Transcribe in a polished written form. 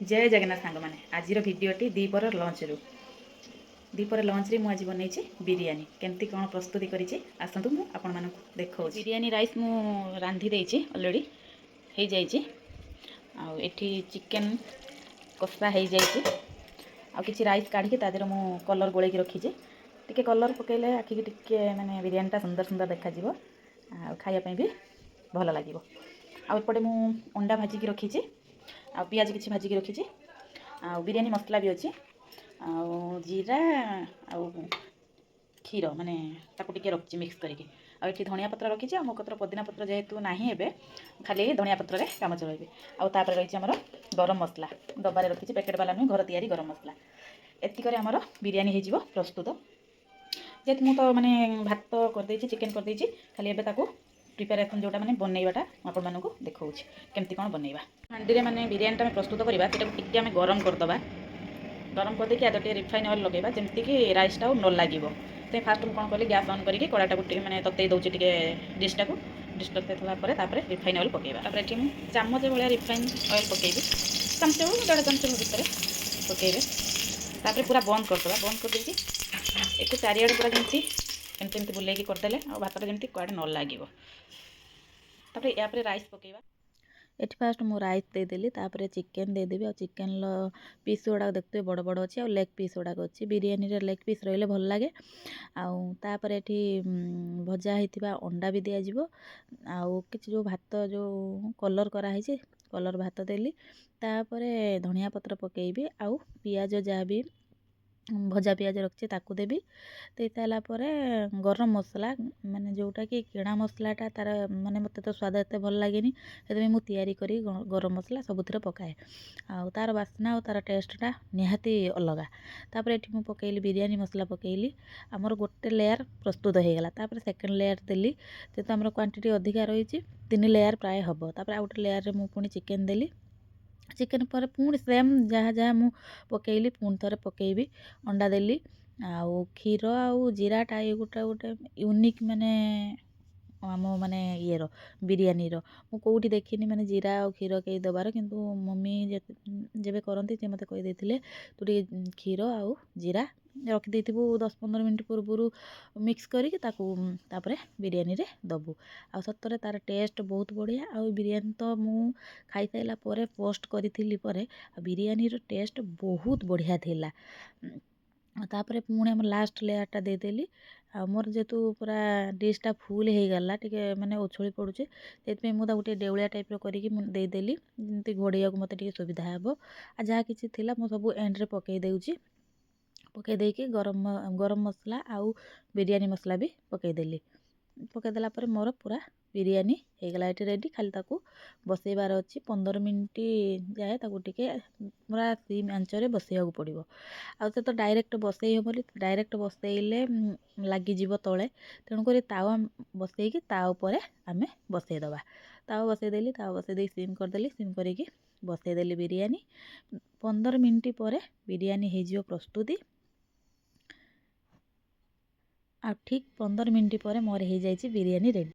जय जगन्नाथ सांग मैंने आज भिडटी दीपर लंच रु दीपर लंच रे मुझे बनई बिरियानी केमती कौन प्रस्तुति करी आसतु मुझे देखा बिरियानी राइस मु रांधि देछि ऑलरेडी हो जाइए आठी चिकेन कषा हो जाइए आ किसी राइस काढ़ी तादेह मु कलर गोल रखीचे टिके कलर पकेले आखिक टिके माने बिरियानीटा सुंदर सुंदर देखा खायापी भी भल लगे आपटे मु अंडा भाजिकी रखीचे आ पियाज किसी भाजिकी रखीचे आ बिरियानी मसला भी अच्छी जीरा आ क्षीर माने ताकू टिके रखी मिक्स करके आठी धनिया पत्र रखीचे आ मो कतर पुदीना पत्र जेहेतु नाही एबे खाली धनिया पत्र रे काम चलाइबे आ तापर रही हमर गरम मसला डब्बा रे रखीचे पैकेट वाला नुह घर तैयारी गरम मसला एतिक हमर बिरियानी हो जिवो प्रस्तुत जेहेतु मु तो माने भात कर देछि चिकेन कर देछि खाली एबे ताकू प्रिपेरेसन जोटा मैंने बनईवाटा आपण मानक देखा केमती कौन बनईवा हांडी में बिरियानी प्रस्तुत करवा टिके आम गरम करदे गरम करदेकि आद टे रिफाइन ऑयल लगेगा जमीक राइसटा न लगे तो फास्ट मुझे कौन कली गैस ऑन करके कड़ाटा मैंने ततई दूसरी टे डिशटा को डिश ततला रिफाइन ऑयल पकेबा ये चामच भाया रिफाइन ऑयल पकेबी चामच 1.5 चामच भितर पकेबे तापर पूरा बंद करदे बंद कर एक चारिआड पूरा जमी एमती बुलेकी करदे भात जमी कड़े न लगे या राइस पकेबा एटी फास्ट मु राइस देदेली तापर चिकेन देदेवी आ चिकेन पीस गुड़ा देखते बड़ बड़ अच्छी लेग पीस गुड़ाक अच्छी बिरियानी लेग पीस रही भल लगे आपर ये भजा होता अंडा भी दिज्व आउ कि जो भात जो कलर कराई कलर भात देली तापर धनिया पत्र पकेबी आउ पियाज जहाँ भी भजा पियाज रखी ताकू देवी दे सारापर गरम मसला माने जोटा कि किणा मसलाटा तार माने मत तो स्वाद एत भल लगे से मुझे करी गरम मसला सबुथ पकाए तार बास्ना और तार टेस्टा निहाती अलग तापर ये मुझे पकईली बिरियानी मसला पकईली आमर गोटे लेयर प्रस्तुत हो गला तापर सेकेंड लेयर देली जेहेतु आमर क्वांटिटी अधिका रही 3 लेयर प्राय हम तापर आ गोटे लेयर मुझे पुणी चिकेन देली चिकेन पर पुणी सेम जहाँ जहाँ मु पकईली पुणी थे पकईबी अंडा देली आउ क्षीर आउ जीराटा ये गोटे गोटे यूनिक माने आम माने ये बिरियानी मु कौटी देखनी माने जीरा और क्षीर कई दबार किंतु मम्मी जेबे करती से मत कही तू क्षीर आउ जीरा रखी 10-15 मिनट पूर्व मिक्स करके तापर बिरियानी रे दबू आ सतरे तार टेस्ट बहुत बढ़िया आ बिरियानी तो मु खाई साइला परे पोस्ट करी परे बिरियानी रो टेस्ट बहुत बढ़िया थिला तापर पुणी आम लास्ट लेयरटा देदेली आ मोर जेतु पूरा डिशटा फुल हो गला टिके माने उछली पड़ुचे से मुझे गोटे डेउलिया टाइप करी देदेली जमी घोड़े को मत सुविधा हे आ जहाँ किसी थिला मु सब एंड्रे पकई देउची पकई देकी गरम मसला आउ बिरियानी मसला भी पकईदेली पकईदेला मोर पूरा बिरियानी हो गला ये रेडी खाली ताकू बसैबार अच्छी 15 मिनट जाए टिके पूरा सिम आंचरे बसैया पड़ो आउ तो डायरेक्ट बसई हम डायरेक्ट बसैले लगिज तले तेणुक तावा बसैकी ताऊपर आम बसईदबा तावा बसईदेली तावा बसई सिम करदेली सिम करके बसईदेली बिरियानी 15 मिनट पर बिरियानी हो प्रस्तुति आ ठीक 15 मिनट पर मोर हो जाए बिरियानी रेडी।